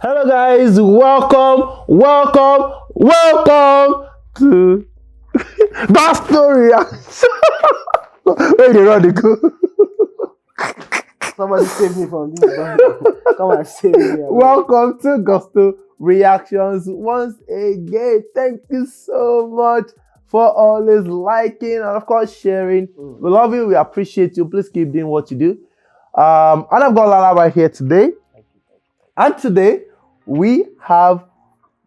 Hello guys, welcome to that story. Where they run, they go. Somebody save me from this. Come and save me. Welcome to Gusto Reactions once again. Thank you so much for always liking and of course sharing. We love you. We appreciate you. Please keep doing what you do. And I've got Lala right here today. And today we have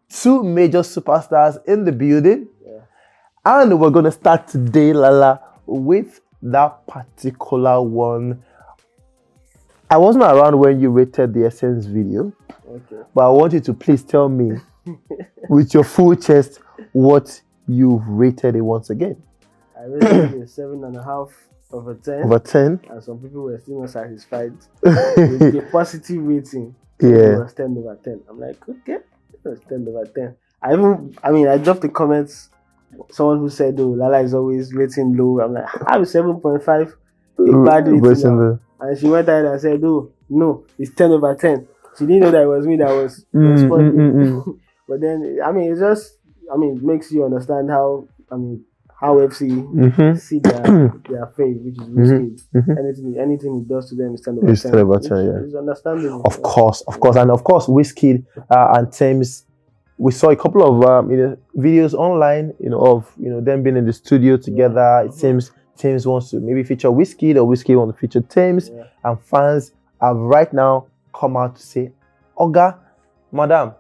two major superstars in the building. Yeah. And we're going to start today, Lala, with that particular one. I wasn't around when you rated the Essence video. Okay. But I want you to please tell me with your full chest what you've rated it once again. I rated it 7.5 over 10. Over 10? And some people were still not satisfied with the positive rating. Yeah. It was 10 over 10. I'm like, okay, it was 10 over 10. I dropped the comments. Someone who said, oh, Lala is always rating low. I'm like, how is 7.5 a bad rating? And she went ahead and said, oh, no, it's 10 over 10. She didn't know that it was me that was responding. But then, it just, it makes you understand how FC see their fame, which is WIZKID. Anything it does to them is 10 over 10. It's 10 over 10, yeah. It's understandable. Of course. And of course, WIZKID and TEMS. We saw a couple of videos online, of them being in the studio together. It seems TEMS wants to maybe feature WIZKID or WIZKID wants to feature TEMS, and fans have right now come out to say, Oga, madam,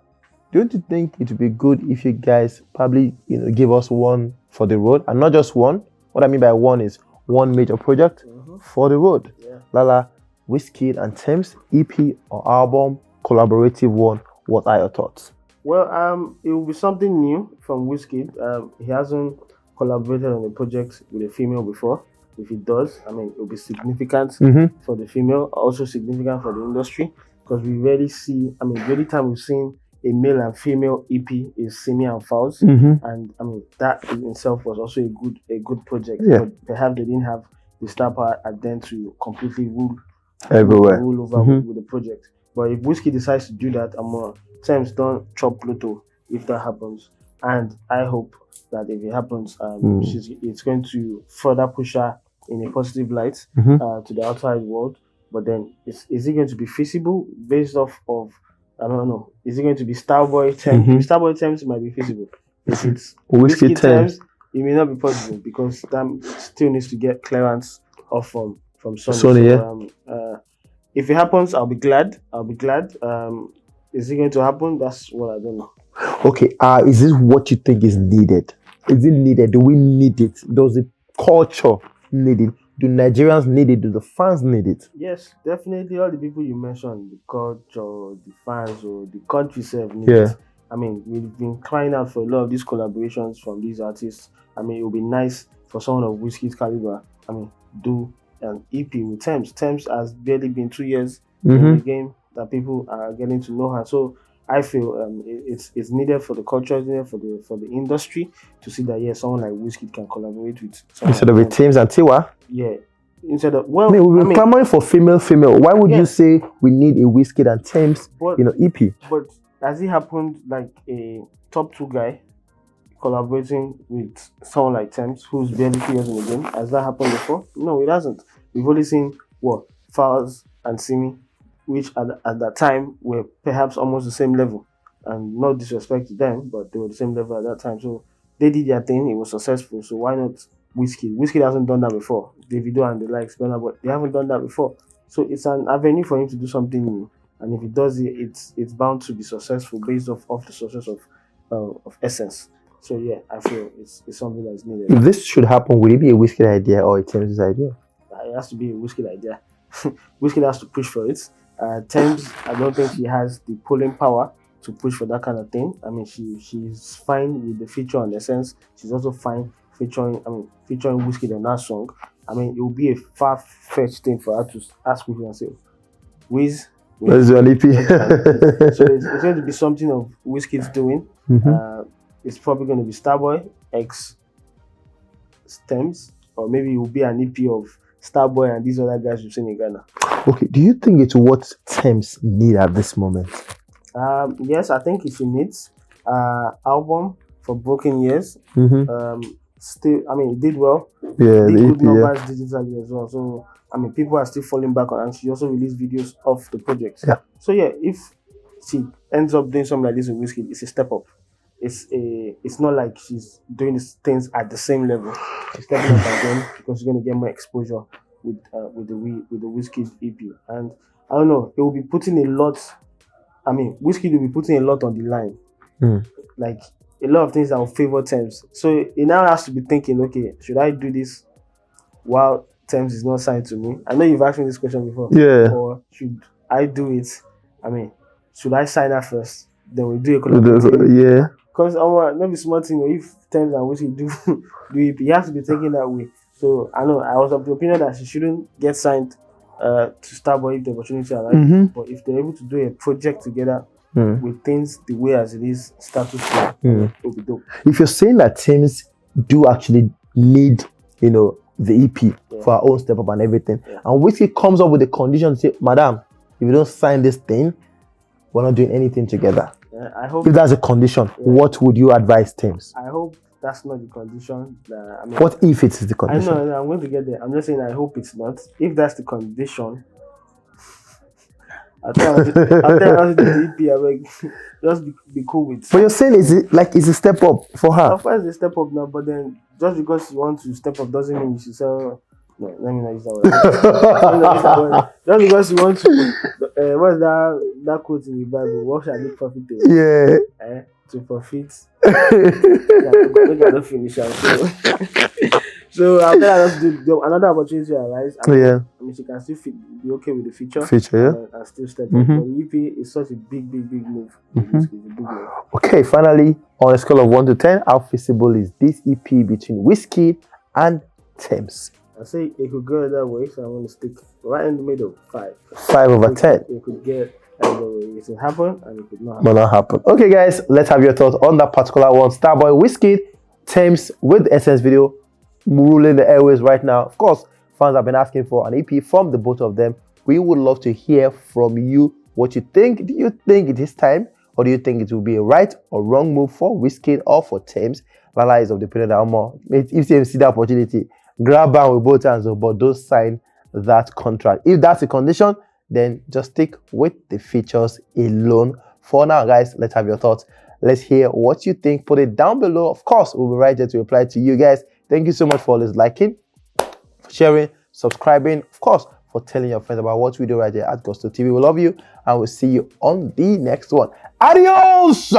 don't you think it would be good if you guys probably give us one for the road, and not just one? What I mean by one is one major project for the road. Lala, WIZKID and TEMS, EP or album, collaborative one. What are your thoughts? Well, it will be something new from WIZKID. He hasn't collaborated on a project with a female before. If he does, it will be significant for the female, also significant for the industry, because we rarely see, the only time we've seen a male and female EP is Simi and Fowls, and that in itself was also a good project. But perhaps they didn't have the star power at then to completely rule over with the project. But if WIZKID decides to do that, TEMS don't chop Pluto if that happens, and I hope that if it happens, it's going to further push her in a positive light to the outside world. But then, is it going to be feasible based off of, I don't know, is it going to be Starboy TEMS? Starboy TEMS might be feasible. If it's WIZKID TEMS, it may not be possible because that still needs to get clearance off from Sony. If it happens, I'll be glad. Is it going to happen? That's what I don't know. Okay, is this what you think is needed? Is it needed? Do we need it? Does the culture need it? Do Nigerians need it? Do the fans need it? Yes, definitely. All the people you mentioned, the culture, the fans, or the country itself need it. We've been crying out for a lot of these collaborations from these artists. It would be nice for someone of WIZKID's caliber, do an EP with TEMS. TEMS has barely been 2 years in the game that people are getting to know her. So I feel it's needed for the culture, it's needed for the industry to see that someone like WIZKID can collaborate with instead of TEMS and Tiwa. Yeah, instead of we're clamoring for female. Why would you say we need a WIZKID and TEMS EP? But has it happened like a top 2 guy collaborating with someone like TEMS who's barely 2 years in the game? Has that happened before? No, it hasn't. We've only seen Fowls and Simi, which at that time were perhaps almost the same level. And no disrespect to them, but they were the same level at that time. So they did their thing, it was successful. So why not WIZKID? WIZKID hasn't done that before. Davido and the likes, but they haven't done that before. So it's an avenue for him to do something new. And if he does it, it's bound to be successful based off the success of Essence. So yeah, I feel it's something that is needed. If this should happen, would it be a WIZKID idea or a TEMS idea? It has to be a WIZKID idea. WIZKID has to push for it. TEMS, I don't think she has the pulling power to push for that kind of thing. She's fine with the feature on Essence. She's also fine featuring WIZKID on that song. It will be a far-fetched thing for her to ask people and say, Wiz, let's do an EP. So it's going to be something of WIZKID's doing. It's probably going to be Starboy x TEMS, or maybe it will be an EP of Starboy and these other guys you've seen in Ghana. Okay, do you think it's what TEMS need at this moment? Yes, I think it's in it. Album for Broken Years. Still, I mean, it did well. Yeah, Did the good EP, yeah. numbers digitally as well. So, I mean, people are still falling back on, and she also released videos of the project. Yeah. So yeah, if she ends up doing something like this with WIZKID, it's a step up. It's not like she's doing these things at the same level. She's stepping up again because she's going to get more exposure with the WIZKID EP. And I don't know, it will be putting a lot. I mean, WIZKID will be putting a lot on the line. Like a lot of things that will favor Tems. So it now has to be thinking, okay, should I do this while Tems is not signed to me? I know you've asked me this question before. Yeah. Or should I do it? I mean, should I sign her first? Then we do a collaboration. Yeah. Because not be smart thing. If Tems and WIZKID do it, you have to be thinking that way. So I know I was of the opinion that she shouldn't get signed to Starboy if the opportunity arises. But if they're able to do a project together with things the way as it is, status quo, it will be dope. If you're saying that Tems do actually need, the EP for our own step up and everything, and WIZKID comes up with a condition to say, Madam, if you don't sign this thing, we're not doing anything together. I hope if that's a condition, what would you advise Tems? I hope that's not the condition. I mean, what if it is the condition? I know, I'm going to get there. I'm just saying I hope it's not. If that's the condition, I'll tell you the EP, I beg, just be cool with. But you're saying it's a step up for her? Of course, it's a step up now, but then just because you want to step up doesn't mean you should sell. No, let me not use that word. Just because you want to, what's that quote in the Bible? What shall it profit? Yeah. To profit. Look at the finish out. So I'm going to do another opportunity arise. I mean, she can still be okay with the feature, and still step up. But the EP is such a big move. It's a big move. Okay, finally, on a scale of 1 to 10, how feasible is this EP between WIZKID and Tems? I say it could go that way, so I'm going to stick right in the middle. 5. 5 over 10. It could get either way. It could happen and it could not happen. But not happen. Okay, guys, let's have your thoughts on that particular one. Starboy, WIZKID, Tems with the Essence video ruling the airways right now. Of course, fans have been asking for an EP from the both of them. We would love to hear from you what you think. Do you think it is time, or do you think it will be a right or wrong move for WIZKID or for Tems? Lala is of the opinion that if Tems see the opportunity, grab on with both hands, but don't sign that contract. If that's the condition, then just stick with the features alone. For now, guys, let's have your thoughts. Let's hear what you think. Put it down below. Of course, we'll be right there to reply to you guys. Thank you so much for always liking, for sharing, subscribing, of course, for telling your friends about what we do right here at Gusto TV. We love you, and we'll see you on the next one. Adios!